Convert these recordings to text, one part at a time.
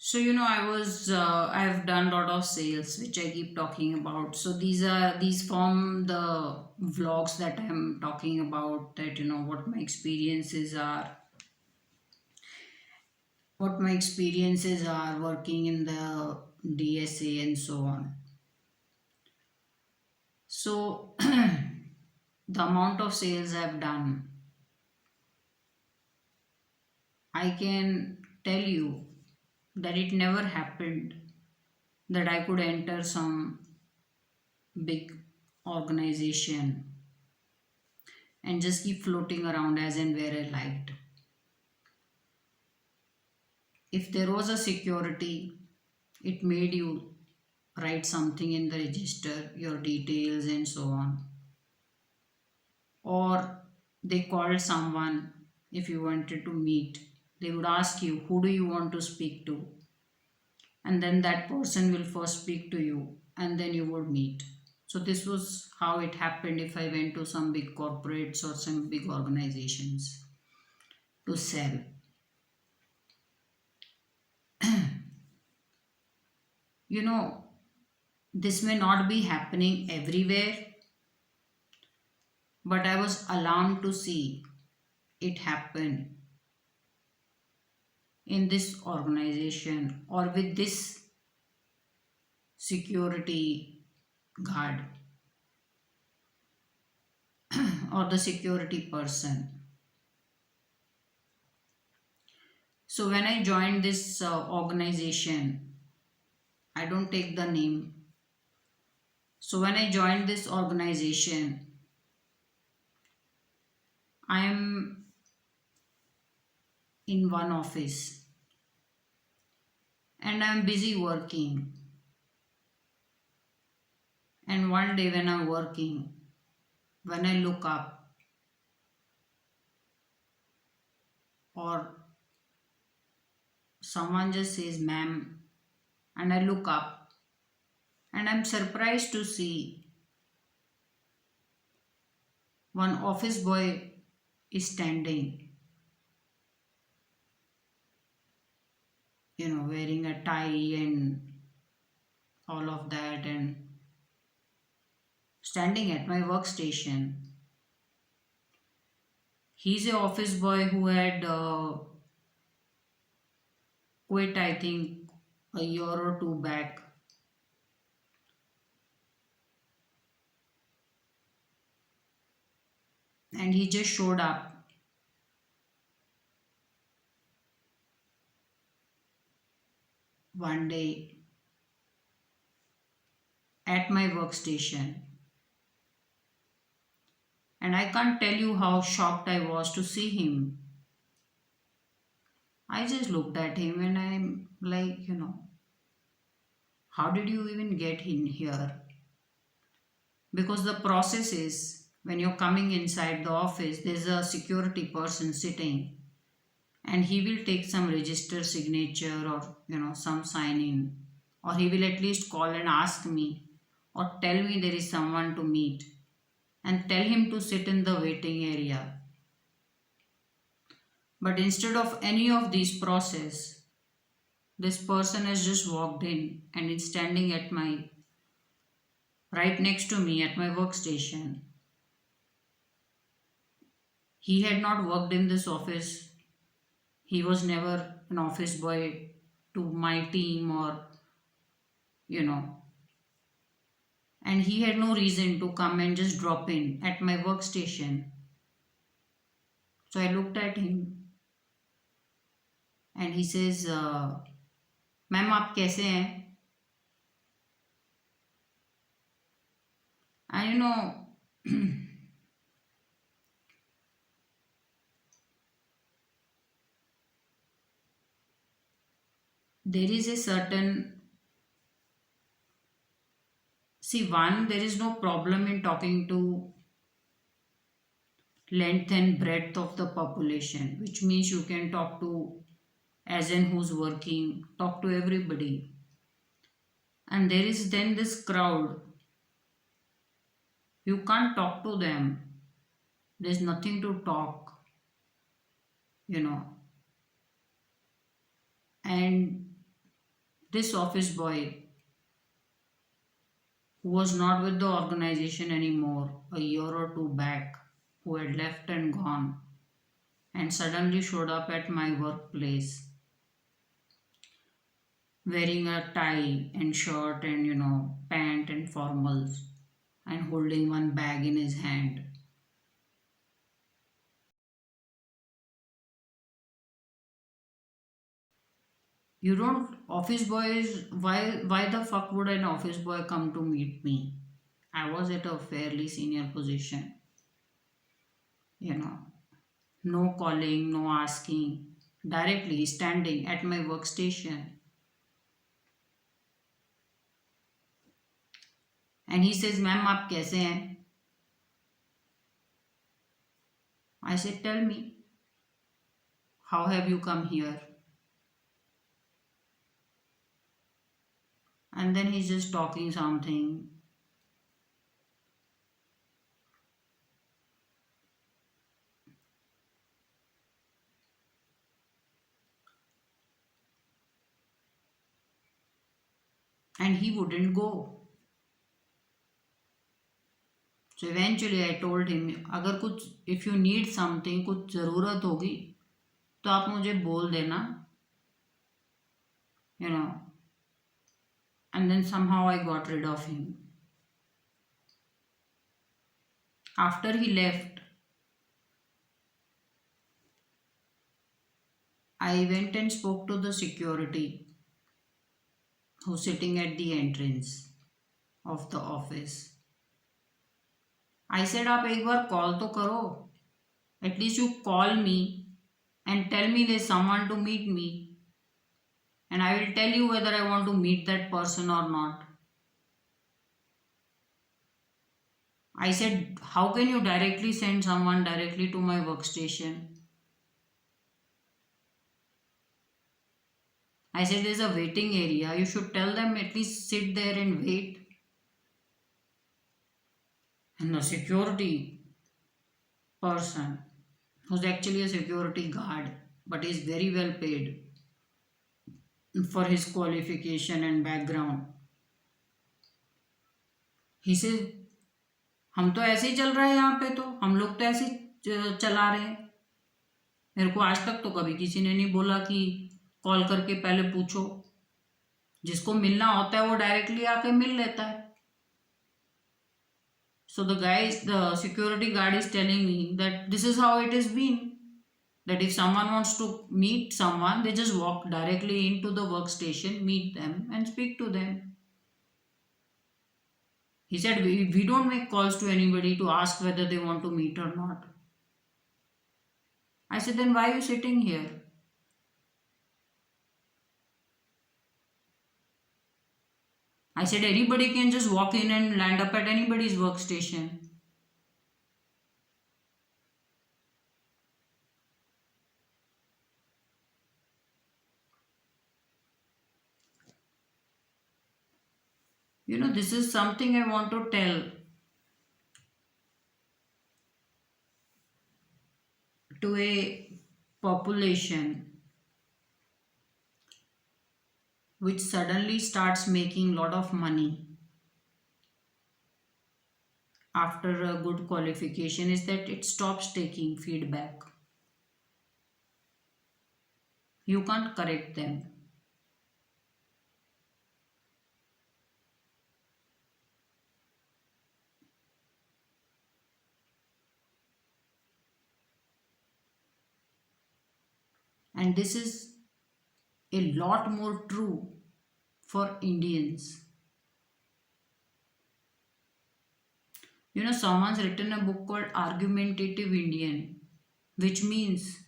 So I've done a lot of sales, which I keep talking about. So these form the vlogs that I'm talking about. That what my experiences are working in the DSA and so on. So the amount of sales I've done, I can tell you that it never happened that I could enter some big organization and just keep floating around as and where I liked. If there was a security, it made you write something in the register, your details, and so on. Or they called someone if you wanted to meet. They would ask you, who do you want to speak to? And then that person will first speak to you, and then you would meet. So, this was how it happened if I went to some big corporates or some big organizations to sell. You know, this may not be happening everywhere, but I was alarmed to see it happen in this organization or with this security guard or the security person. So when I joined this organization, I don't take the name. So when I joined this organization, I am in one office and I'm busy working. And one day when I'm working, when I look up or someone just says ma'am, and I look up and I'm surprised to see one office boy is standing, wearing a tie and all of that, and standing at my workstation. He's a office boy who had quit, I think, a year or two back, and he just showed up one day at my workstation. And I can't tell you how shocked I was to see him. I just looked at him and I'm like, how did you even get in here? Because the process is when you're coming inside the office, there's a security person sitting and he will take some register signature or some sign in, or he will at least call and ask me or tell me there is someone to meet and tell him to sit in the waiting area. But instead of any of these process, this person has just walked in and is standing at my right next to me at my workstation. He had not worked in this office. He was never an office boy to my team, or you know and he had no reason to come and just drop in at my workstation. So I looked at him and he says, ma'am आप कैसे हैं? And there is a certain, see, one, there is no problem in talking to length and breadth of the population, which means you can talk to as in who's working, talk to everybody. And there is then this crowd, you can't talk to them, there's you to talk, you know. And This office boy, who was not with the organization anymore a year or two back, who had left and gone, and suddenly showed up at my workplace wearing a tie and shirt and pant and formals and holding one bag in his hand. You don't office boys, why the fuck would an office boy come to meet me? I was at a fairly senior position, you know. No calling, no asking. Directly standing at my workstation. And he says, "Ma'am, आप कैसे हैं?" I said, "Tell me, how have you come here?" And then he's just talking something. And he wouldn't go. So eventually I told him, अगर कुछ if you need something, कुछ ज़रूरत होगी तो आप मुझे बोल देना, you know. And then somehow I got rid of him. After he left, I went and spoke to the security who's sitting at the entrance of the office. I said, आप एक बार कॉल तो करो. At least you call me and tell me there's someone to meet me, and I will tell you whether I want to meet that person or not. I said, how can you directly send someone directly to my workstation? I said, there's a waiting area. You should tell them at least sit there and wait. And the security person, who's actually a security guard, but is very well paid for his qualification and background. He said, हम तो ऐसे ही चल रहा है यहाँ पे, तो हम लोग तो ऐसे ही चला रहे हैं. मेरे को आज तक तो कभी किसी ने नहीं बोला कि कॉल करके पहले पूछो. जिसको मिलना होता है वो डायरेक्टली आके मिल लेता है. So the security guard is telling me that this is how it has been. That if someone wants to meet someone, they just walk directly into the workstation, meet them, and speak to them. He said, we don't make calls to anybody to ask whether they want to meet or not. I said, then why are you sitting here? I said, anybody can just walk in and land up at anybody's workstation. This is something I want to tell to a population which suddenly starts making a lot of money after a good qualification, is that it stops taking feedback. You can't correct them. And this is a lot more true for Indians. Someone's written a book called Argumentative Indian, which means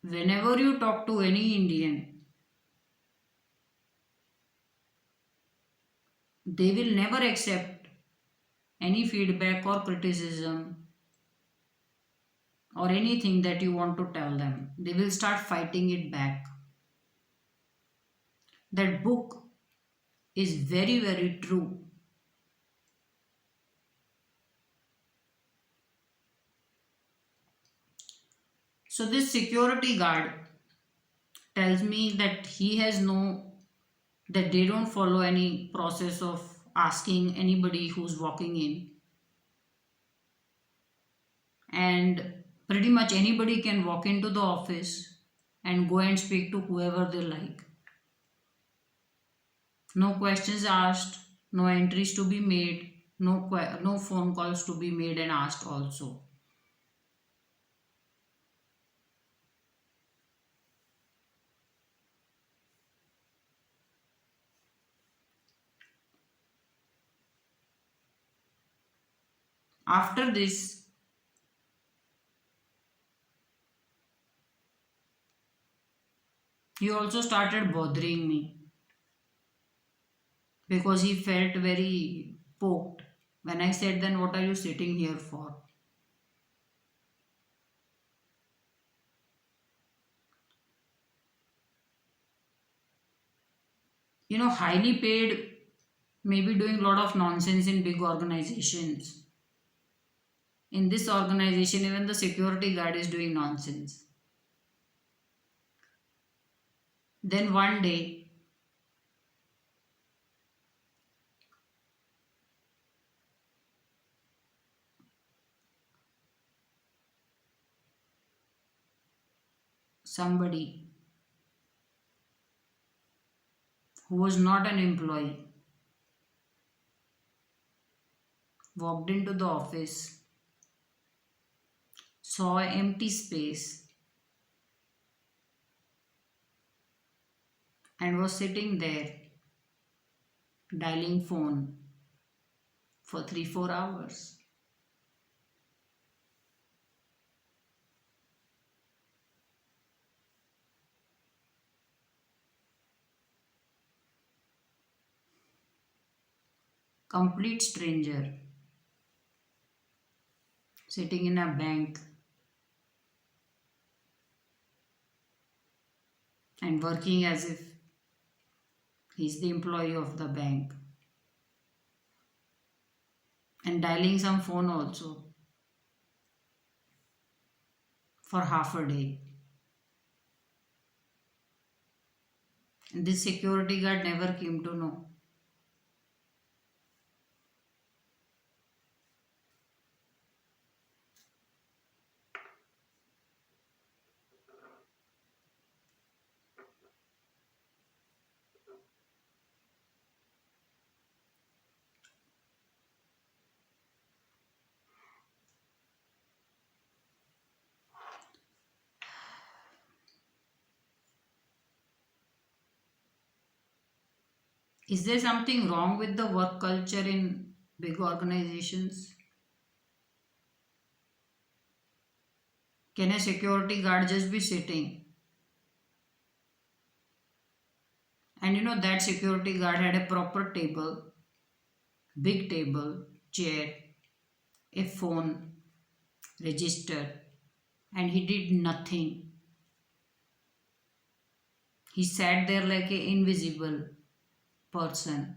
whenever you talk to any Indian, they will never accept any feedback or criticism or anything that you want to tell them. They will start fighting it back. That book is very, very true. So this security guard tells me that he has no, that they don't follow any process of asking anybody who's walking in, and pretty much anybody can walk into the office and go and speak to whoever they like. No questions asked, no entries to be made, no phone calls to be made and asked also. After this, he also started bothering me because he felt very poked when I said, then what are you sitting here for? Highly paid, maybe doing a lot of nonsense in big organizations. In this organization, even the security guard is doing nonsense. Then one day, somebody who was not an employee walked into the office, saw an empty space, and was sitting there dialing phone for 3 4 hours. Complete stranger sitting in a bank and working as if he's the employee of the bank and dialing some phone also for half a day. And this security guard never came to know. Is there something wrong with the work culture in big organizations? Can a security guard just be sitting? And that security guard had a proper table, big table, chair, a phone, register, and he did nothing. He sat there like an invisible person.